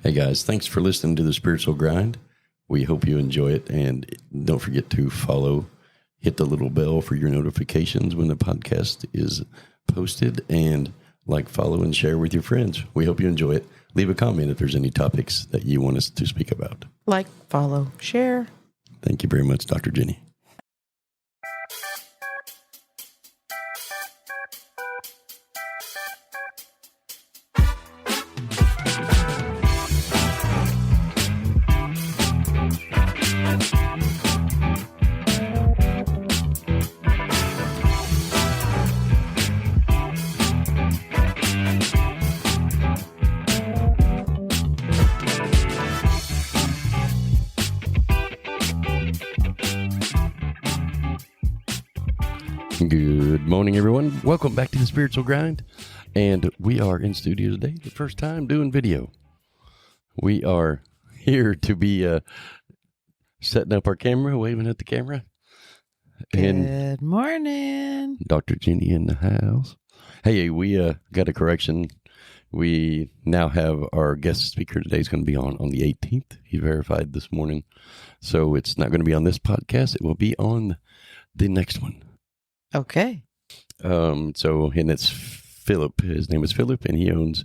Hey guys, thanks for listening to the Spiritual Grind. We hope you enjoy it, and don't forget to follow, hit the little bell for your notifications when the podcast is posted, and follow, and share with your friends. We hope you enjoy it. Leave a comment if there's any topics that you want us to speak about. Like, follow, share. Thank you very much, Dr. Jenny. Good morning, everyone. Welcome back to the Spiritual Grind. And we are in studio today, the first time doing video. We are here to be setting up our camera, waving at the camera. And Good morning. Dr. Jenny in the house. Hey, we got a correction. We now have our guest speaker today is going to be on the 18th. He verified this morning. So it's not going to be on this podcast. It will be on the next one. Okay. And it's Philip. His name is Philip, and he owns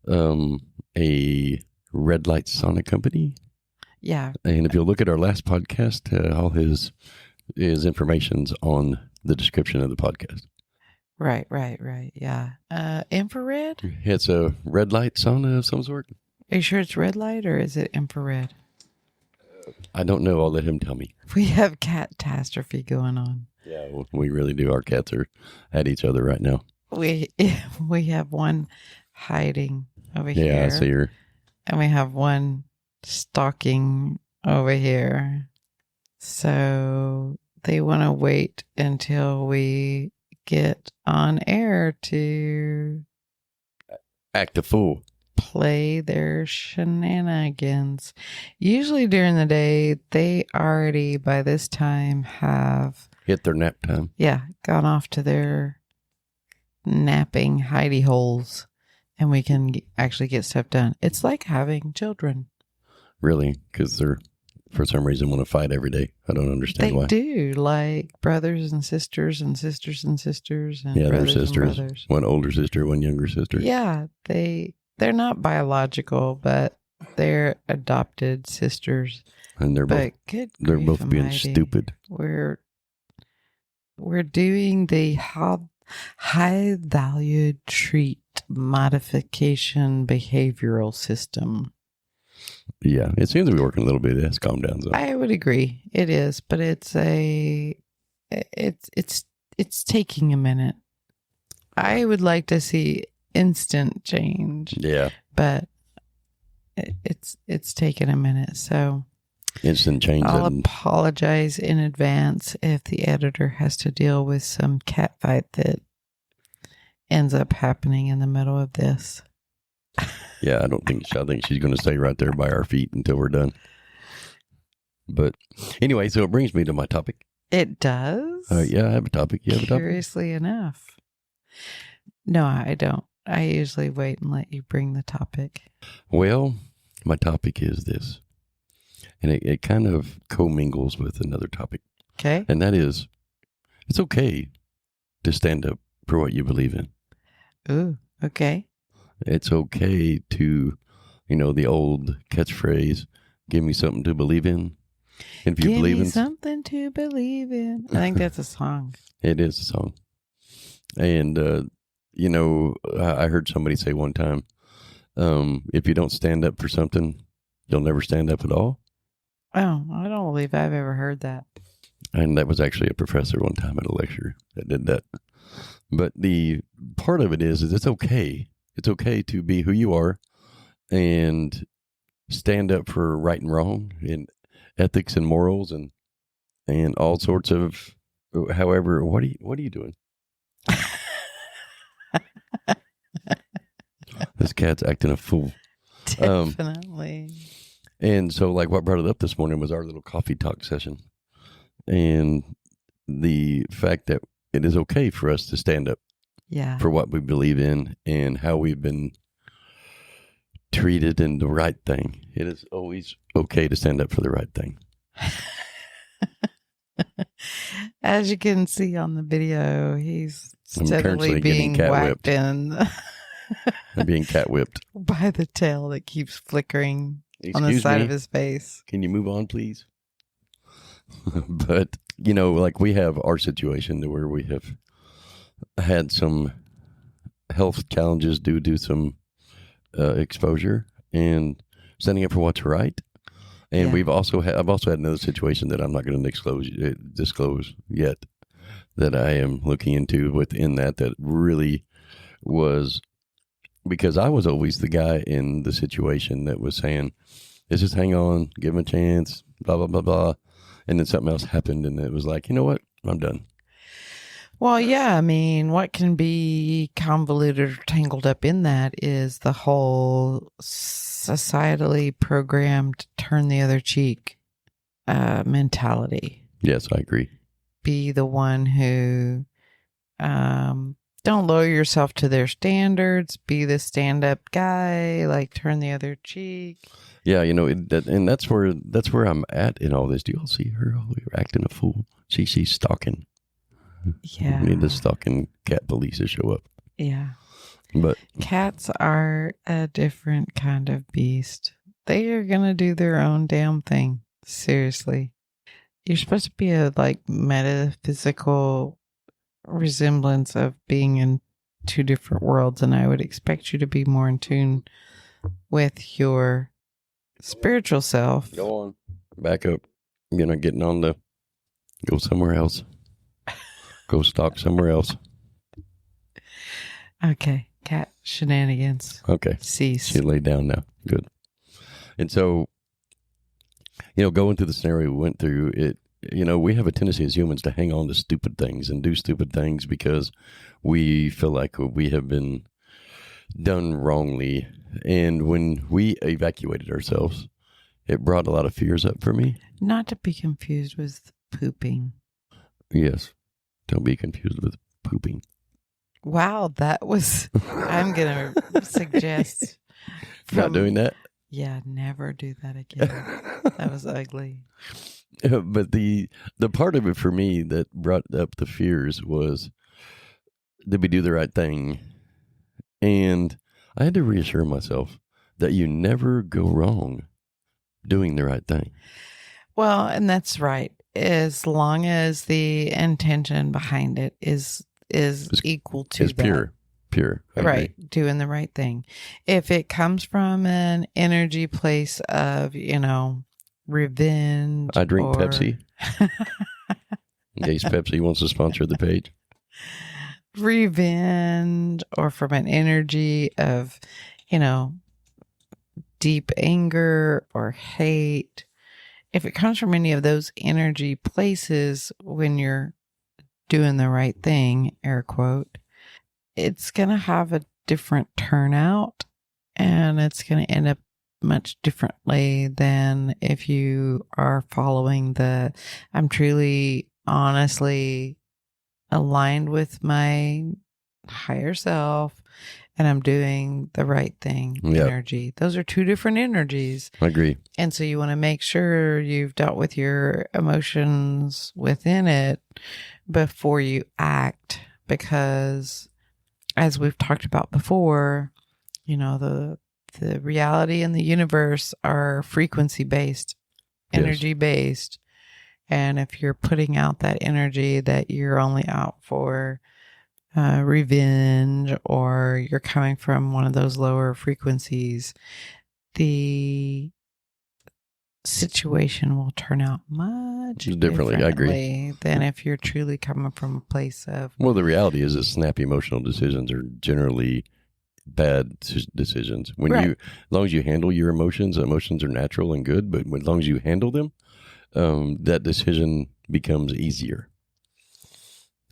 a red light sauna company. Yeah. And if you'll look at our last podcast, all his information's on the description of the podcast. Right. Yeah. Infrared? It's a red light sauna of some sort. Are you sure it's red light or is it infrared? I don't know. I'll let him tell me. We have Cat-astrophic going on. Yeah, we really do. Our cats are at each other right now. We have one hiding over here. Yeah, I see her. And we have one stalking over here. So they want to wait until we get on air to Act a fool. play their shenanigans. Usually during the day, they already by this time have Hit their nap time. gone off to their napping hidey holes, and we can actually get stuff done. It's like having children. Really? Because they're, for some reason, want to fight every day. I don't understand why. They do, like brothers and sisters and sisters and sisters and Yeah, they're brothers and sisters. brothers. One older sister, one younger sister. Yeah, they're not biological, but they're adopted sisters. And they're both But both being stupid. We're doing the high valued treat modification behavioral system. Yeah, it seems to be working a little bit. It has calmed down. So. I would agree. It is, but it's taking a minute. I would like to see instant change. Yeah. But it's taken a minute. So Instant change. I'll apologize in advance if the editor has to deal with some cat fight that ends up happening in the middle of this. Yeah, I think she's going to stay right there by our feet until we're done. But anyway, so it brings me to my topic. It does? Yeah, I have a topic. You have a topic? Curiously enough. No, I don't. I usually wait and let you bring the topic. Well, my topic is this. And it kind of commingles with another topic. Okay. And that is, it's okay to stand up for what you believe in. Ooh, okay. It's okay to, the old catchphrase, give me something to believe in. And if you believe in something to believe in. I think that's a song. It is a song. And, I heard somebody say one time, if you don't stand up for something, you'll never stand up at all. Oh, I don't believe I've ever heard that. And that was actually a professor one time at a lecture that did that. But the part of it is it's okay. It's okay to be who you are and stand up for right and wrong and ethics and morals and all sorts of. However, what are you doing? This cat's acting a fool. Definitely. And so, what brought it up this morning was our little coffee talk session. And the fact that it is okay for us to stand up Yeah. for what we believe in and how we've been treated in the right thing. It is always okay to stand up for the right thing. As you can see on the video, he's I'm steadily currently getting being cat whacked whipped. in I'm being cat whipped. by the tail that keeps flickering on the Excuse side me. of his face. Can you move on, please? But, you know, like we have our situation where we have had some health challenges due to some exposure and standing up for what's right. And Yeah. I've also had another situation that I'm not going to disclose yet that I am looking into within that really was because I was always the guy in the situation that was saying, let's just hang on, give him a chance, blah, blah, blah, blah. And then something else happened and it was like, you know what? I'm done. Well, yeah, I mean, what can be convoluted or tangled up in that is the whole societally programmed turn the other cheek mentality. Yes, I agree. Be the one who don't lower yourself to their standards. Be the stand-up guy, like turn the other cheek. Yeah, you know, and that's where I'm at in all this. Do you all see her acting a fool? She's stalking. Yeah. We need the stalking cat police to show up. Yeah. But cats are a different kind of beast. They are going to do their own damn thing. Seriously. You're supposed to be a metaphysical resemblance of being in two different worlds, and I would expect you to be more in tune with your spiritual self. go on. Back up. You're not getting on go somewhere else. Go stalk somewhere else. Okay. Cat shenanigans. Okay. Cease. She laid down now. Good. And so, you know, going through the scenario we went through, we have a tendency as humans to hang on to stupid things and do stupid things because we feel like we have been done wrongly. And when we evacuated ourselves, it brought a lot of fears up for me. Not to be confused with pooping. Yes. Don't be confused with pooping. Wow, that was, I'm going to suggest. Not doing that? Yeah, never do that again. That was ugly. But the part of it for me that brought up the fears was, did we do the right thing? And I had to reassure myself that you never go wrong doing the right thing. Well, and that's right. As long as the intention behind it is equal to it's that. Pure. Right. Doing the right thing. If it comes from an energy place of, revenge. I drink Pepsi. In case Pepsi wants to sponsor the page. Revenge, or from an energy of, deep anger or hate. If it comes from any of those energy places when you're doing the right thing, air quote, it's going to have a different turnout and it's going to end up much differently than if you are following I'm truly, honestly aligned with my higher self and I'm doing the right thing. Yep. Energy. Those are two different energies. I agree. And so you want to make sure you've dealt with your emotions within it before you act, because as we've talked about before, the reality and the universe are frequency based, energy based. And if you're putting out that energy that you're only out for revenge, or you're coming from one of those lower frequencies, the situation will turn out much differently. I agree. Than if you're truly coming from a place of. Well, the reality is that snappy emotional decisions are generally bad decisions. As long as you handle your emotions are natural and good, but as long as you handle them, that decision becomes easier.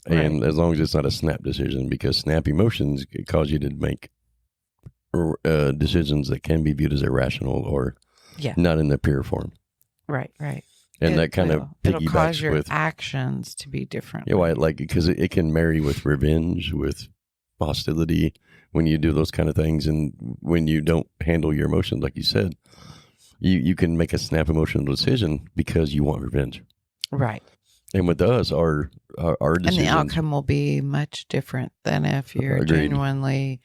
And as long as it's not a snap decision, because snap emotions cause you to make decisions that can be viewed as irrational or not in the pure form. Right. And that kind of it'll piggybacks cause your with actions to be different. Yeah, because it can marry with revenge, with hostility, when you do those kind of things, and when you don't handle your emotions, like you said, you can make a snap emotional decision because you want revenge. Right. And with us, our decisions, and the outcome will be much different than if you're Agreed. genuinely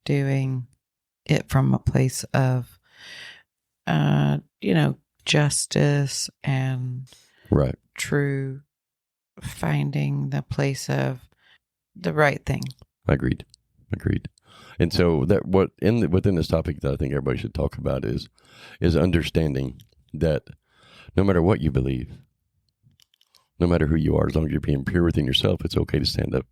doing it from a place of, justice and right. true finding the place of the right thing. Agreed. And so that within this topic that I think everybody should talk about is understanding that no matter what you believe, no matter who you are, as long as you're being pure within yourself, it's okay to stand up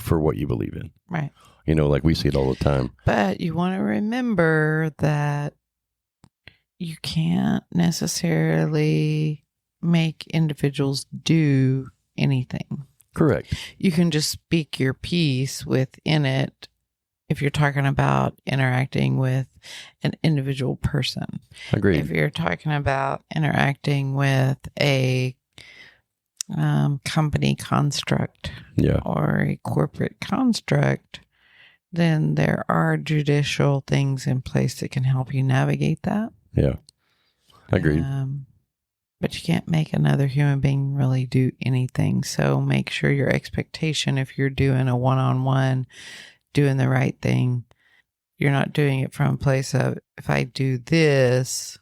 for what you believe in. Right. Like we see it all the time. But you want to remember that you can't necessarily make individuals do anything. Correct. You can just speak your piece within it if you're talking about interacting with an individual person. Agreed. If you're talking about interacting with a company construct or a corporate construct, then there are judicial things in place that can help you nagate that. Yeah. Agreed. But you can't make another human being really do anything. So make sure your expectation, if you're doing a one-on-one, doing the right thing, you're not doing it from a place of, if I do this,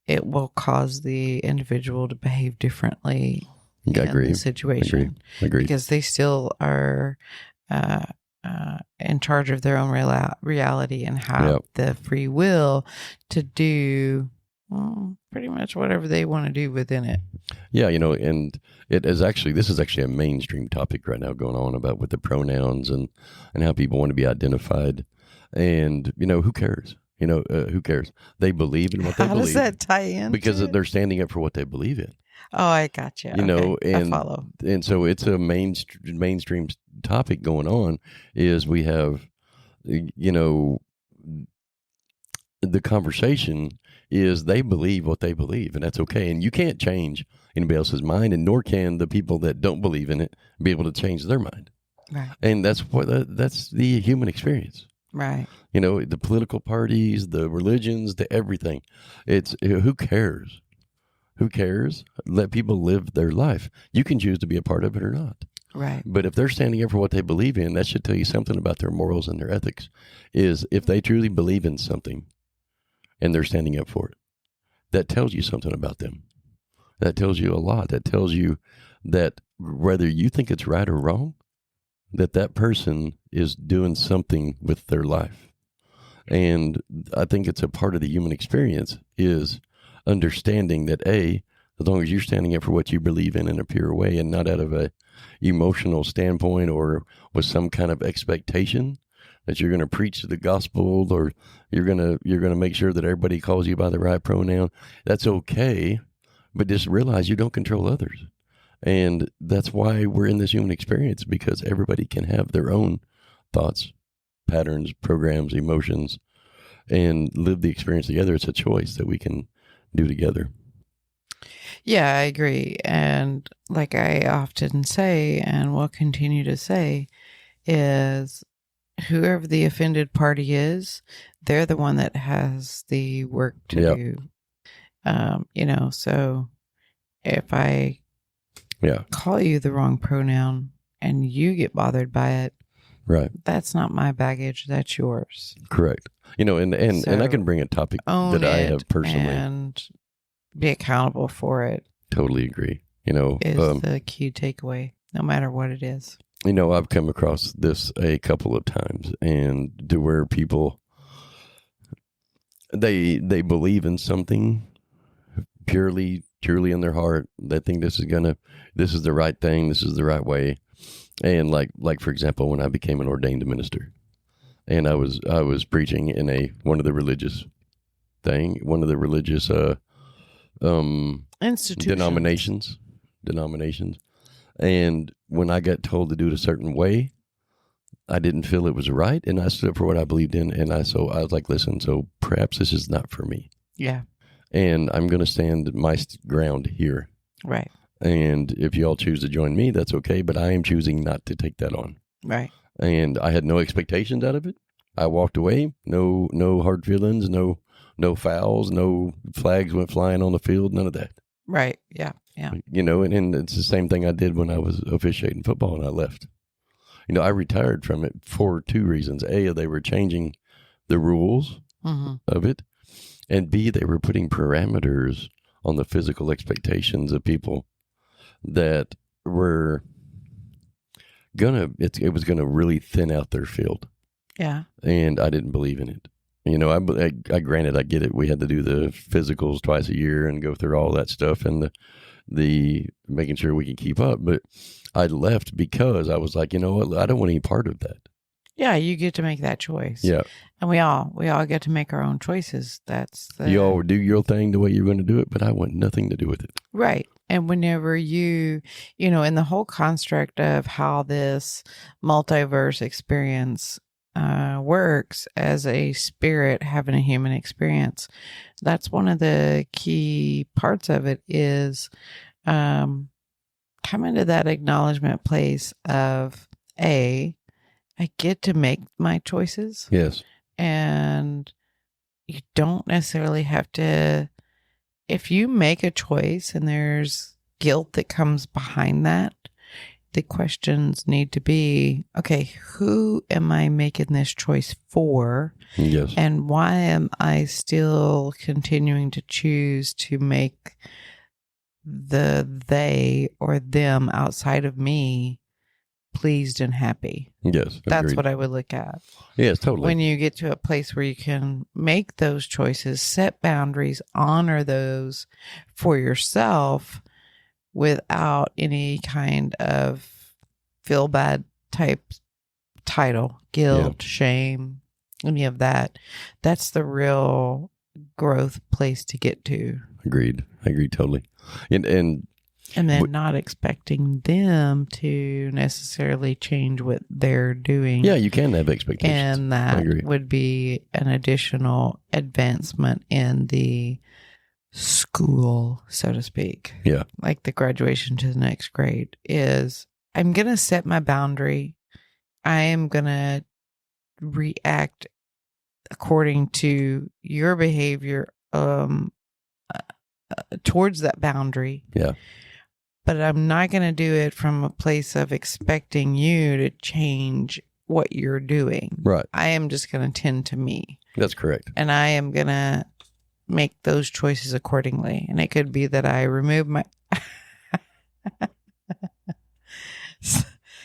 it will cause the individual to behave differently in the situation. Agreed. Because they still are in charge of their own reality and have the free will to do pretty much whatever they want to do within it. Yeah, and this is actually a mainstream topic right now going on about with the pronouns and how people want to be identified. And, who cares? Who cares? They believe in what they believe. How does that tie in? Because they're standing up for what they believe in. Oh, I got you. Okay. I follow. And so it's a mainstream topic going on is we have, the conversation is they believe what they believe, and that's okay. And you can't change anybody else's mind, and nor can the people that don't believe in it be able to change their mind. Right. And that's that's the human experience. Right. The political parties, the religions, the everything. It's who cares? Who cares? Let people live their life. You can choose to be a part of it or not. Right. But if they're standing up for what they believe in, that should tell you something about their morals and their ethics. Is if they truly believe in something and they're standing up for it, that tells you something about them. That tells you a lot. That tells you that whether you think it's right or wrong, that person is doing something with their life. And I think it's a part of the human experience is understanding that as long as you're standing up for what you believe in a pure way and not out of a emotional standpoint or with some kind of expectation that you're going to preach the gospel or you're going to make sure that everybody calls you by the right pronoun, that's okay. But just realize you don't control others. And that's why we're in this human experience, because everybody can have their own thoughts, patterns, programs, emotions, and live the experience together. It's a choice that we can do together. Yeah, I agree. And like I often say, and will continue to say, is whoever the offended party is, they're the one that has the work to do. So if I call you the wrong pronoun and you get bothered by it, right, that's not my baggage, that's yours. Correct. And I can bring a topic that I have personally and be accountable for it. Totally agree. Is the key takeaway, no matter what it is. I've come across this a couple of times, and to where people they believe in something purely, truly in their heart. They think this is the right thing, this is the right way. And like for example, when I became an ordained minister, and I was preaching in one of the religious institutions, denominations. And when I got told to do it a certain way, I didn't feel it was right, and I stood up for what I believed in. And I was like, listen, so perhaps this is not for me. Yeah. And I'm going to stand my ground here. Right. And if you all choose to join me, that's okay. But I am choosing not to take that on. Right. And I had no expectations out of it. I walked away. No hard feelings. No fouls. No flags went flying on the field. None of that. Right. Yeah. Yeah. And it's the same thing I did when I was officiating football and I left. I retired from it for two reasons. A, they were changing the rules of it. And B, they were putting parameters on the physical expectations of people that were it was gonna really thin out their field. Yeah. And I didn't believe in it. I granted, I get it. We had to do the physicals twice a year and go through all that stuff and the making sure we can keep up. But I left because I was like, you know what? I don't want any part of that. Yeah, you get to make that choice. Yeah. And we all get to make our own choices. You all do your thing the way you're going to do it, but I want nothing to do with it. Right. And whenever in the whole construct of how this multiverse experience works as a spirit having a human experience, that's one of the key parts of it is coming to that acknowledgement place of I get to make my choices. Yes. And you don't necessarily have to, if you make a choice and there's guilt that comes behind that, the questions need to be, okay, who am I making this choice for? Yes. And why am I still continuing to choose to make the they or them outside of me pleased and happy? Yes. That's agreed. what I would look at. Yes, totally. When you get to a place where you can make those choices, set boundaries, honor those for yourself without any kind of feel bad type title, guilt, shame, any of that. That's the real growth place to get to. Agreed. I agree totally. And then not expecting them to necessarily change what they're doing. Yeah, you can have expectations. And that would be an additional advancement in the school, so to speak. Yeah. Like the graduation to the next grade is, I'm going to set my boundary. I am going to react according to your behavior towards that boundary. Yeah. But I'm not going to do it from a place of expecting you to change what you're doing. Right. I am just going to tend to me. That's correct. And I am going to make those choices accordingly. And it could be that I remove my...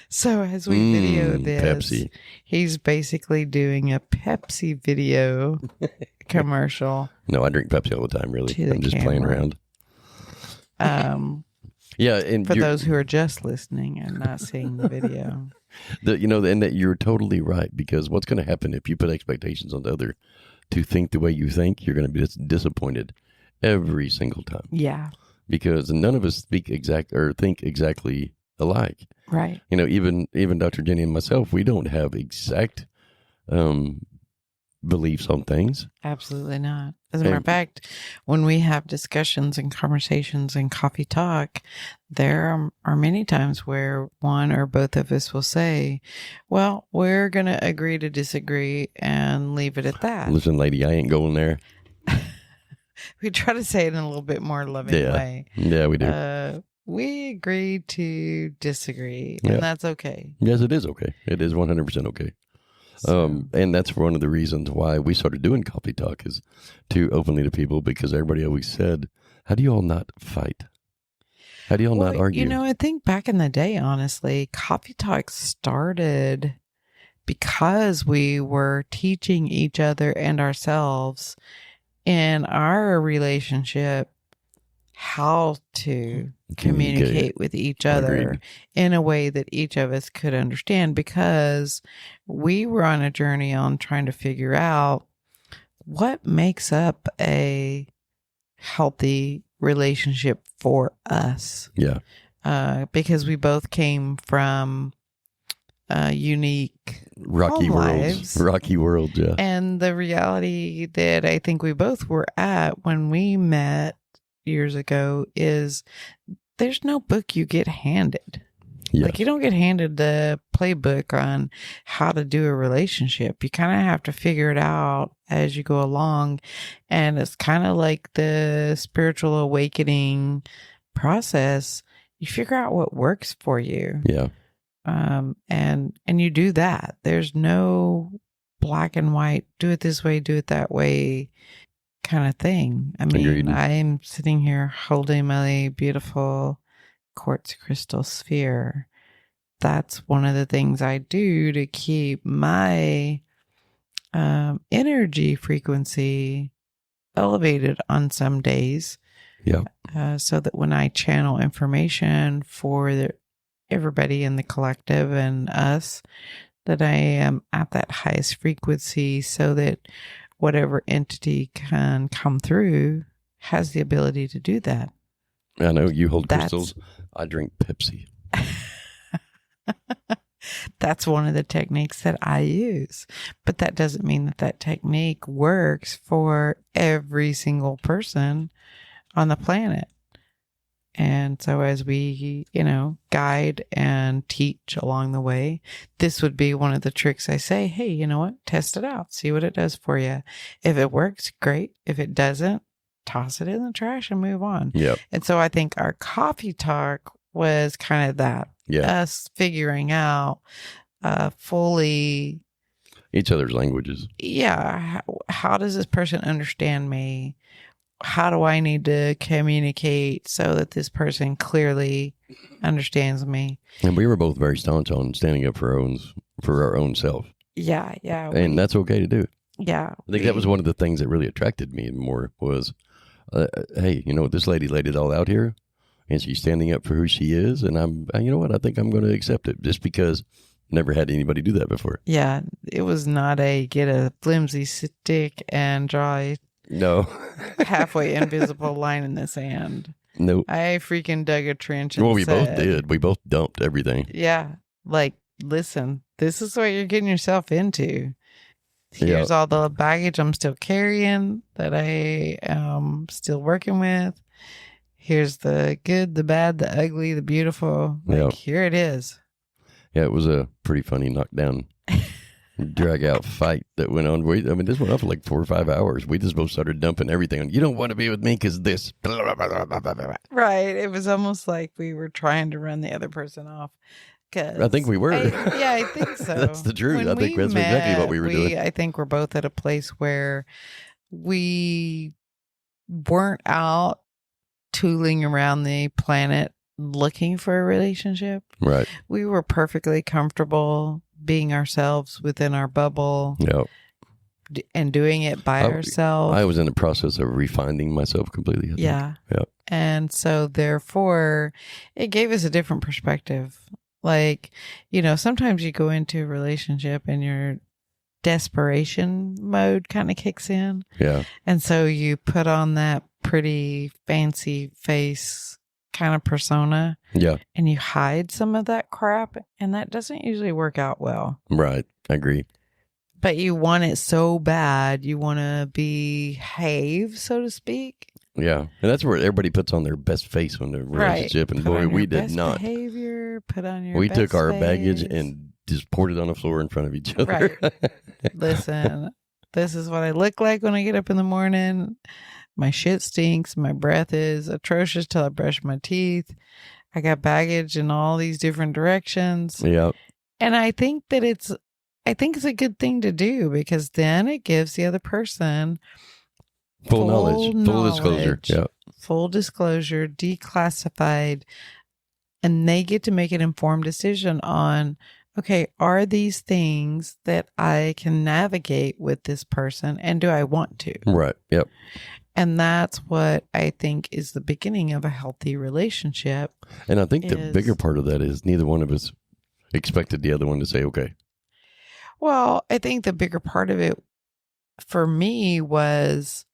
So as we video this, Pepsi. He's basically doing a Pepsi video commercial. No, I drink Pepsi all the time, really. To the I'm just playing around. Yeah, and for those who are just listening and not seeing the video. And that you're totally right, because what's going to happen if you put expectations on the other to think the way you think, you're going to be disappointed every single time. Yeah. Because none of us think exactly alike. Right. Even Dr. Jenny and myself, we don't have exact beliefs on things. Absolutely not. As a matter of fact, when we have discussions and conversations and coffee talk, there are many times where one or both of us will say, well, we're going to agree to disagree and leave it at that. Listen, lady, I ain't going there. We try to say it in a little bit more loving way. Yeah, we do. We agree to disagree, and that's okay. Yes, it is okay. It is 100% okay. So. And that's one of the reasons why we started doing Coffee Talk, is to openly to people, because everybody always said, how do you all not fight? How do you all not argue? I think back in the day, honestly, Coffee Talk started because we were teaching each other and ourselves in our relationship how to communicate with each other. Agreed. In a way that each of us could understand, because we were on a journey on trying to figure out what makes up a healthy relationship for us. Yeah. Because we both came from unique rocky worlds. Yeah. And the reality that I think we both were at when we met years ago is there's no book you get handed. Yes. Like, you don't get handed the playbook on how to do a relationship. You kind of have to figure it out as you go along. And it's kind of like the spiritual awakening process. You figure out what works for you. Yeah. And you do that. There's no black and white, do it this way, do it that way kind of thing. I mean, Agreed. I'm sitting here holding my beautiful quartz crystal sphere. That's one of the things I do to keep my energy frequency elevated on some days. Yeah. So that when I channel information for everybody in the collective and us, that I am at that highest frequency so that whatever entity can come through has the ability to do that. I know you hold crystals. I drink Pepsi. That's one of the techniques that I use. But that doesn't mean that that technique works for every single person on the planet. And so as we, guide and teach along the way, this would be one of the tricks I say, hey, you know what? Test it out. See what it does for you. If it works, great. If it doesn't, toss it in the trash and move on. Yep. And so I think our coffee talk was kind of that. Yeah. Us figuring out fully each other's languages. Yeah. How does this person understand me? How do I need to communicate so that this person clearly understands me? And we were both very staunch on standing up for our own self. Yeah, yeah. And that's okay to do. Yeah. I think that was one of the things that really attracted me more was, hey, this lady laid it all out here, and she's standing up for who she is, and I think I'm going to accept it just because never had anybody do that before. Yeah, it was not get a flimsy stick and draw a halfway invisible line in the sand. Nope. I freaking dug a trench and we both did. We both dumped everything. Yeah. Like, listen, this is what you're getting yourself into. Here's all the baggage I'm still carrying that I am still working with. Here's the good, the bad, the ugly, the beautiful. Here it is. Yeah, it was a pretty funny knockdown, drag out fight that went on. This went on for like 4 or 5 hours. We just both started dumping everything. You don't want to be with me because this. Right. It was almost like we were trying to run the other person off. I think we were. I think so. That's the truth. I think that's exactly what we were doing. I think we're both at a place where we weren't out tooling around the planet looking for a relationship. Right. We were perfectly comfortable being ourselves within our bubble. Yep. And doing it by ourselves. I was in the process of refining myself completely. Yeah. Yep. And so therefore it gave us a different perspective. Like, sometimes you go into a relationship and your desperation mode kind of kicks in. Yeah. And so you put on that pretty fancy face kind of persona. Yeah. And you hide some of that crap. And that doesn't usually work out well. Right. I agree. But you want it so bad. You want to behave, so to speak. Yeah. And that's where everybody puts on their best face when they're in a relationship. And boy, we did not. Behavior, put on your We best took our face. baggage and just poured it on the floor in front of each other. Right. Listen, this is what I look like when I get up in the morning. My shit stinks. My breath is atrocious till I brush my teeth. I got baggage in all these different directions. Yeah. And I think it's a good thing to do because then it gives the other person full knowledge, full disclosure. Yeah. Full disclosure, declassified, and they get to make an informed decision on, okay, are these things that I can navigate with this person and do I want to? Right. Yep. And that's what I think is the beginning of a healthy relationship. And I think the bigger part of that is neither one of us expected the other one to say, okay. Well, I think the bigger part of it for me was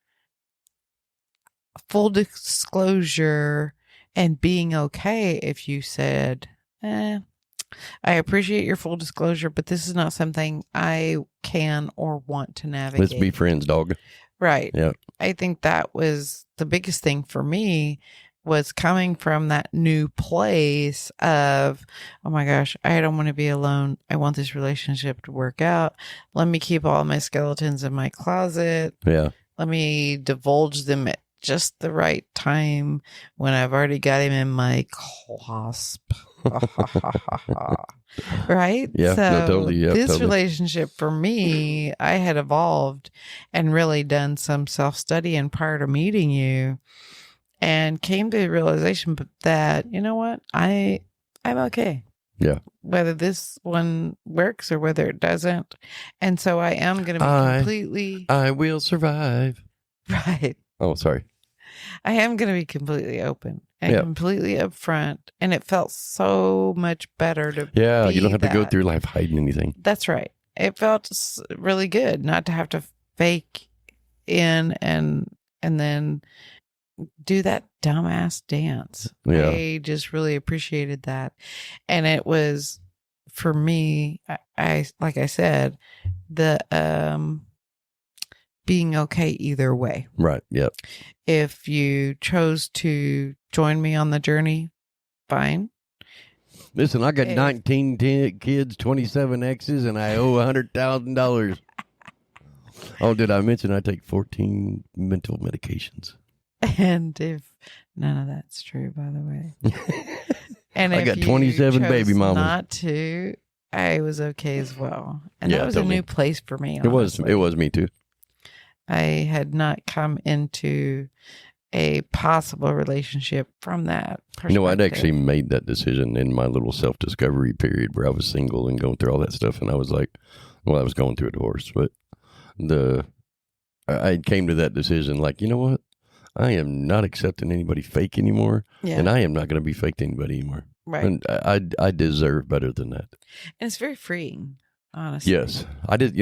full disclosure and being okay if you said, I appreciate your full disclosure, but this is not something I can or want to navigate. Let's be friends, dog. Right. Yeah. I think that was the biggest thing for me was coming from that new place of, oh my gosh, I don't want to be alone. I want this relationship to work out. Let me keep all my skeletons in my closet. Yeah. Let me divulge them at just the right time when I've already got him in my clasp. Right? Yeah, So no, totally. Yeah, this totally. relationship for me, I had evolved and really done some self-study and prior to meeting you, and came to the realization that, you know what, I'm okay. Yeah. Whether this one works or whether it doesn't. And so I am going to be completely... I will survive. Right. Oh, sorry. I am going to be completely open and completely upfront. And it felt so much better to be you don't have that. to go through life hiding anything. That's right. It felt really good not to have to fake in and then do that dumbass dance. Yeah. I just really appreciated that. And it was, for me, I like I said, the being okay either way. Right. Yep. If you chose to join me on the journey, fine. Listen, I got 19 kids, 27 exes, and I owe $100,000. Oh, did I mention I take 14 mental medications? And if none of that's true, by the way. And I if got 27 you baby mamas. Not to, I was okay as well. And that was totally. a new place for me. Honestly. It was me too. I had not come into a possible relationship from that perspective. No, I'd actually made that decision in my little self-discovery period where I was single and going through all that stuff. And I was like, well, I was going through a divorce, but I came to that decision like, you know what? I am not accepting anybody fake anymore. Yeah. And I am not going to be fake to anybody anymore. Right. And I deserve better than that. And it's very freeing, honestly. Yes. I did,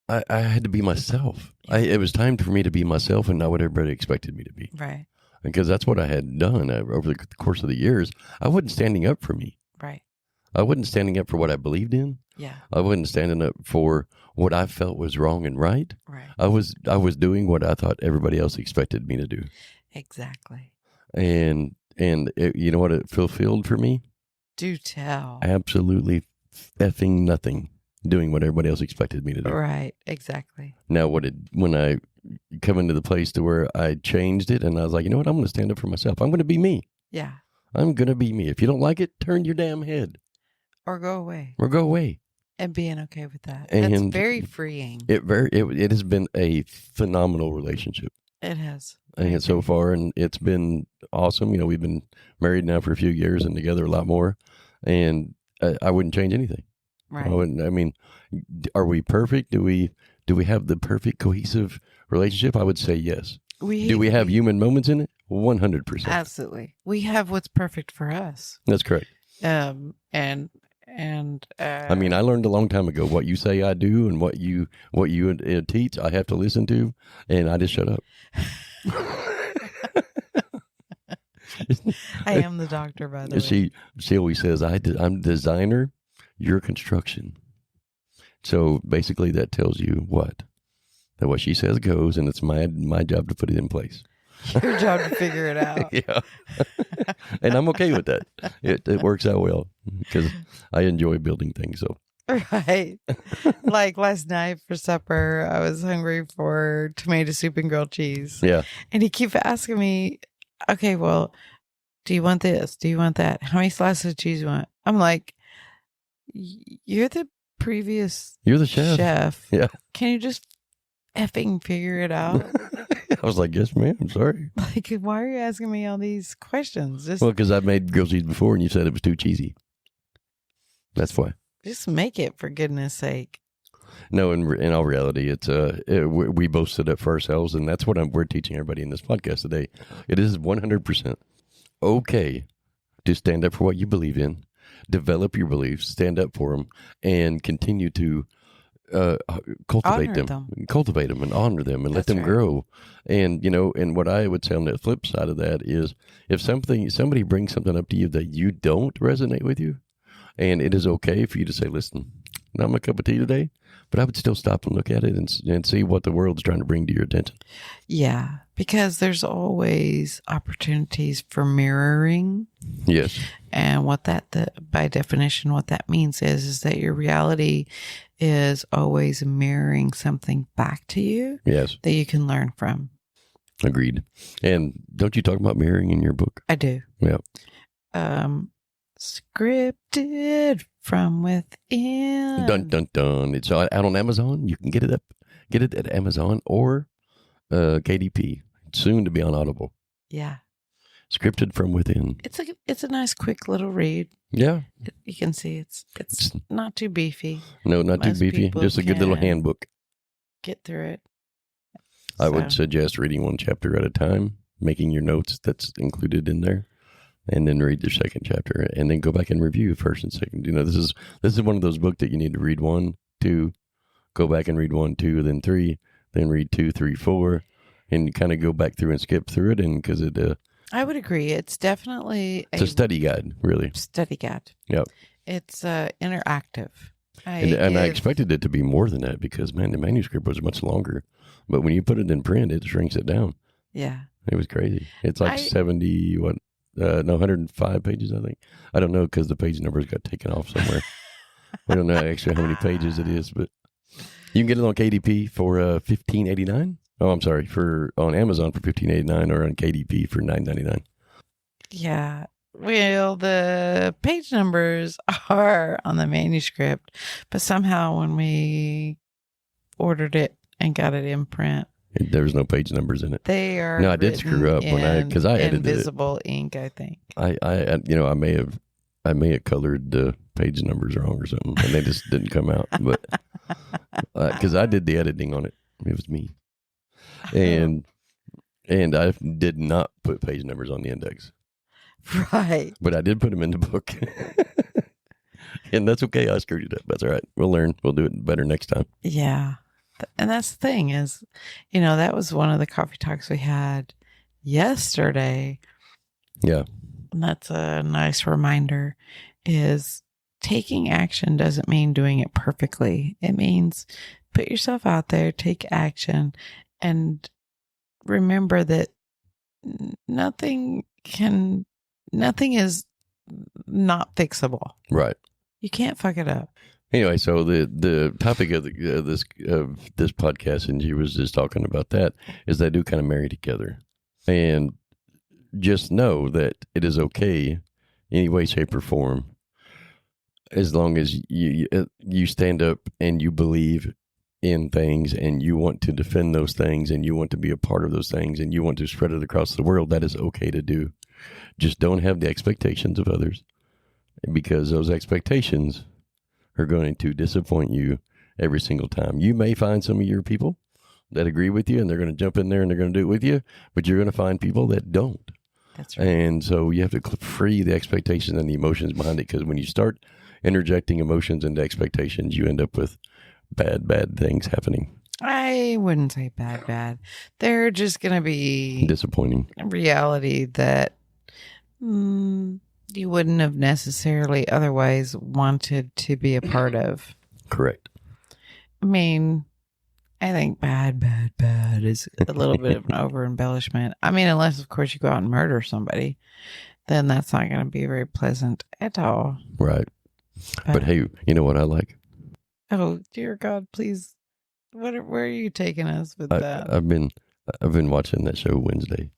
I had to be myself. Yeah. It was time for me to be myself and not what everybody expected me to be. Right. Because that's what I had done over the course of the years. I wasn't standing up for me. Right. I wasn't standing up for what I believed in. Yeah. I wasn't standing up for what I felt was wrong and right. Right. I was doing what I thought everybody else expected me to do. Exactly. And you know what it fulfilled for me? Do tell. Absolutely effing nothing. Doing what everybody else expected me to do. Right, exactly. Now, when I come into the place to where I changed it and I was like, you know what, I'm going to stand up for myself. I'm going to be me. Yeah. I'm going to be me. If you don't like it, turn your damn head. Or go away. And being okay with that. And that's very freeing. It has been a phenomenal relationship. It has. And so far, and it's been awesome. We've been married now for a few years and together a lot more. And I wouldn't change anything. Right. Are we perfect? Do we have the perfect cohesive relationship? I would say yes. Do we have human moments in it? 100%. Absolutely. We have what's perfect for us. That's correct. I learned a long time ago what you say I do and what you teach I have to listen to, and I just shut up. I am the doctor, by the way. She always says I'm designer. Your construction. So basically that tells you what? That what she says goes, and it's my job to put it in place. Your job to figure it out. Yeah. And I'm okay with that. It works out well because I enjoy building things. So. Right. Like last night for supper, I was hungry for tomato soup and grilled cheese. Yeah. And he keeps asking me, okay, well, do you want this? Do you want that? How many slices of cheese do you want? I'm like, you're the chef. Yeah. Can you just effing figure it out? I was like, yes, ma'am. I'm sorry. Like, why are you asking me all these questions? Well, because I've made grilled cheese before and you said it was too cheesy. That's why. Just make it, for goodness sake. No, in all reality, we both stood up for ourselves, and that's what we're teaching everybody in this podcast today. It is 100% okay to stand up for what you believe in. Develop your beliefs, stand up for them, and continue to cultivate them and honor them and let them grow. And, and what I would say on the flip side of that is if somebody brings something up to you that you don't resonate with you, and it is okay for you to say, listen, not my cup of tea today, but I would still stop and look at it and see what the world's trying to bring to your attention. Yeah, because there's always opportunities for mirroring. Yes. And what by definition, what that means is that your reality is always mirroring something back to you. Yes. That you can learn from. Agreed. And don't you talk about mirroring in your book? I do. Yeah. Scripted from within. Dun, dun, dun. It's out on Amazon. You can get it at Amazon or KDP. Soon to be on Audible. Yeah. Scripted from within. It's a nice, quick little read. Yeah. You can see it's not too beefy. No, not too beefy. Just a good little handbook. Get through it. I would suggest reading one chapter at a time, making your notes that's included in there, and then read the second chapter, and then go back and review first and second. This is one of those books that you need to read 1, 2, go back and read 1, 2, then 3, then read 2, 3, 4, and you kind of go back through and skip through it, and because it. I would agree. It's definitely it's a study guide, really. Study guide. Yep. It's interactive. I expected it to be more than that because, man, the manuscript was much longer. But when you put it in print, it shrinks it down. Yeah. It was crazy. It's like 105 pages, I think. I don't know because the page numbers got taken off somewhere. We don't know actually how many pages it is, but you can get it on KDP for $15.89. Oh, I'm sorry, on Amazon for $15.89 or on KDP for $9.99. Yeah. Well, the page numbers are on the manuscript, but somehow when we ordered it and got it in print, there was no page numbers in it. They are. No, I did screw up because I edited invisible ink. I think. I may have colored the page numbers wrong or something, and they just didn't come out. But because I did the editing on it, it was me, and I did not put page numbers on the index. Right. But I did put them in the book. And that's okay. I screwed it up. That's all right. We'll learn. We'll do it better next time. Yeah. And that's the thing is, that was one of the coffee talks we had yesterday. Yeah. And that's a nice reminder is taking action doesn't mean doing it perfectly. It means put yourself out there, take action, and remember that nothing is not fixable. Right. You can't fuck it up. Anyway, so the topic of this podcast, and she was just talking about that, is they do kind of marry together, and just know that it is okay, any way, shape, or form, as long as you stand up and you believe in things, and you want to defend those things, and you want to be a part of those things, and you want to spread it across the world. That is okay to do. Just don't have the expectations of others, because those expectations are going to disappoint you every single time. You may find some of your people that agree with you and they're going to jump in there and they're going to do it with you, but you're going to find people that don't. That's right. And so you have to free the expectations and the emotions behind it, because when you start interjecting emotions into expectations, you end up with bad things happening. I wouldn't say bad. They're just going to be disappointing reality that you wouldn't have necessarily otherwise wanted to be a part of. Correct. I mean, I think bad is a little bit of an over embellishment. I mean, unless of course you go out and murder somebody, then that's not going to be very pleasant at all. Right. But hey, you know what I like? Oh dear God, please! Where are you taking us with that? I've been watching that show Wednesday.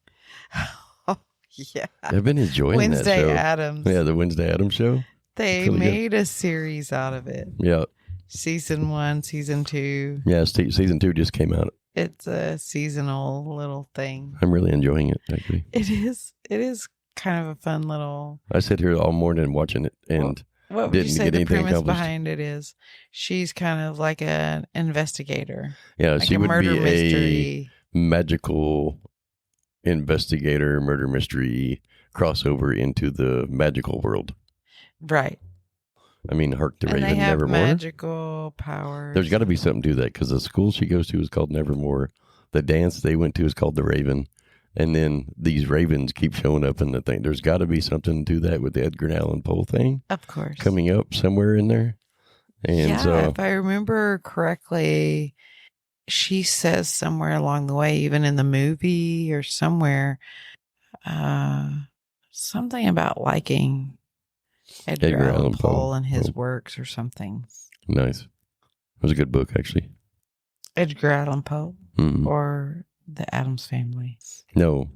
Yeah. I've been enjoying Wednesday that show. Addams. Yeah, the Wednesday Addams show. They really made a series out of it. Yeah. Season 1, season 2. Yeah, season 2 just came out. It's a seasonal little thing. I'm really enjoying it, actually. It is kind of a fun little... I sit here all morning watching it and what would didn't you say get the anything premise accomplished. behind it is? She's kind of like an investigator. Yeah, like she a would murder be mystery. A magical investigator, murder mystery crossover into the magical world. Right. I mean, hark to And Raven they have Nevermore. magical powers. There's got to be something to that, because the school she goes to is called Nevermore. The dance they went to is called the Raven. And then these ravens keep showing up in the thing. There's got to be something to that with the Edgar Allan Poe thing. Of course. Coming up somewhere in there. And so, if I remember correctly, she says somewhere along the way, even in the movie or somewhere, something about liking Edgar Allan Poe and his works or something. Nice. It was a good book, actually. Edgar Allan Poe or The Addams Family? No,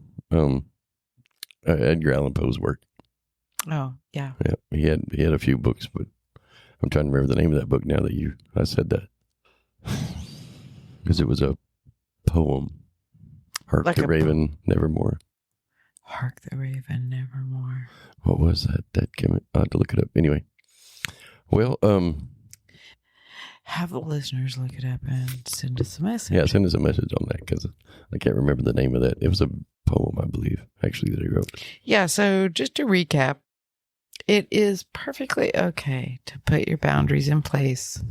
Edgar Allan Poe's work. Oh, yeah. Yeah, he had a few books, but I'm trying to remember the name of that book now that I said that. Because it was a poem. Hark like the Raven, Nevermore. Hark the Raven, Nevermore. What was that? I have to look it up. Anyway. Well, have the listeners look it up and send us a message. Yeah, send us a message on that because I can't remember the name of that. It was a poem, I believe, actually, that he wrote. Yeah, so just to recap, it is perfectly okay to put your boundaries in place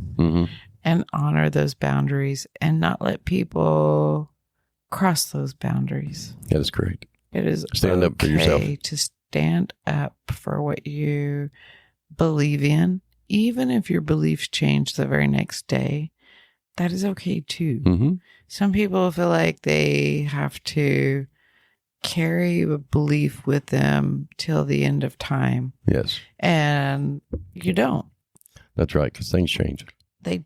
and honor those boundaries and not let people cross those boundaries. That is correct. It is stand up for yourself. To stand up for what you believe in, even if your beliefs change the very next day. That is okay too. Some people feel like they have to carry a belief with them till the end Time. Yes. And you don't. That's right, because things change.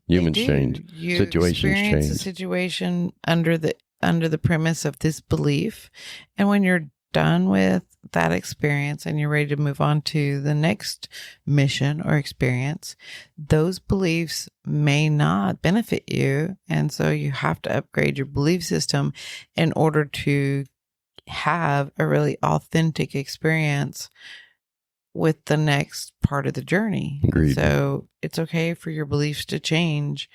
Humans change. You Situations experience change. A situation under the premise of this belief. And when you're done with that experience and you're ready to move on to the next mission or experience, those beliefs may not benefit you. And so you have to upgrade your belief system in order to have a really authentic experience with the next part of the journey. Agreed. So it's okay for your beliefs to change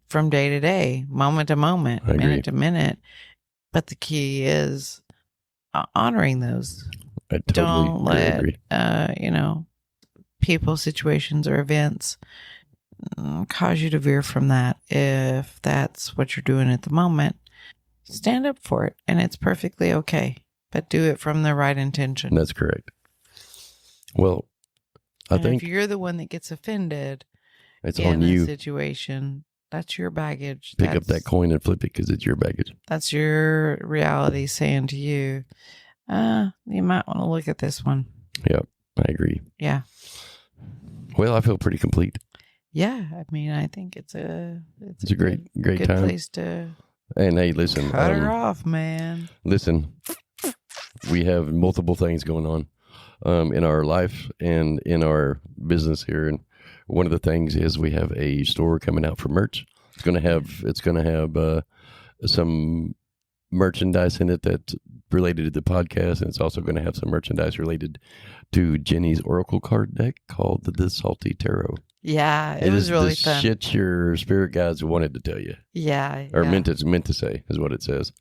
from day to day, moment to moment, minute to minute. But the key is honoring those. I totally Don't let agree. People, situations, or events cause you to veer from that. If that's what you're doing at the moment, stand up for it, and it's perfectly okay. But do it from the right intention. That's correct. Well, I think if you're the one that gets offended, it's in on you. a situation, that's your baggage. Pick up that coin and flip it because it's your baggage. That's your reality saying to you, you might want to look at this one. Yeah, I agree. Yeah. Well, I feel pretty complete. Yeah, I mean, I think it's a great good time. Place to. And hey, listen, cut her off, man. Listen, we have multiple things going on in our life and in our business here, and one of the things is we have a store coming out for merch. It's going to have some merchandise in it that's related to the podcast, and it's also going to have some merchandise related to Jenny's Oracle card deck called the Salty Tarot. Yeah, it was really fun. Shit your spirit guides wanted to tell you. Yeah, or meant to say is what it says,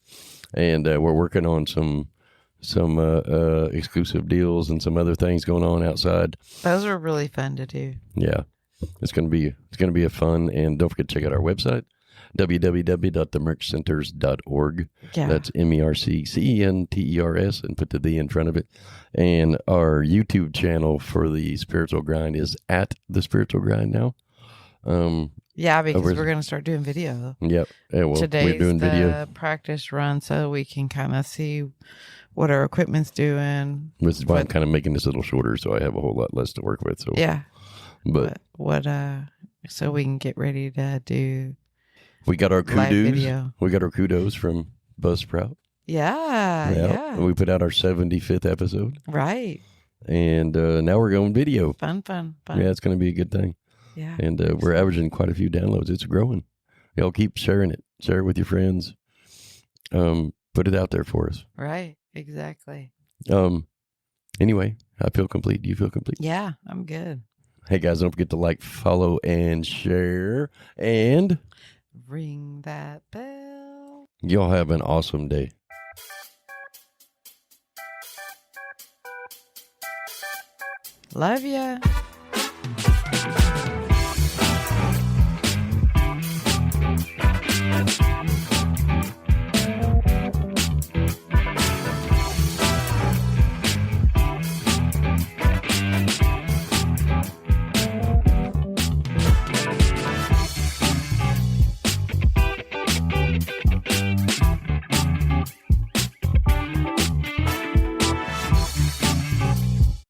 and we're working on some exclusive deals and some other things going on outside. Those were really fun to do. Yeah, it's going to be a fun, and don't forget to check out our website, www.themerchcenters.org. Yeah. That's MERCCENTERS, and put the D in front of it. And our YouTube channel for the Spiritual Grind is at the Spiritual Grind now. Yeah, because we're going to start doing video. Yep. Yeah, well, today's we're doing video practice run, so we can kind of see what our equipment's doing. Which is why I'm kind of making this a little shorter, so I have a whole lot less to work with. So yeah, but so we can get ready to do. We got our kudos. We got our kudos from Buzzsprout. Yeah. We put out our 75th episode. Right. And now we're going video. Fun. Yeah, it's going to be a good thing. Yeah. And we're averaging quite a few downloads. It's growing. Y'all keep sharing it. Share it with your friends. Put it out there for us. Right. Exactly. Anyway, I feel complete. Do you feel complete? Yeah, I'm good. Hey, guys, don't forget to like, follow, and share. And ring that bell. Y'all have an awesome day. Love ya.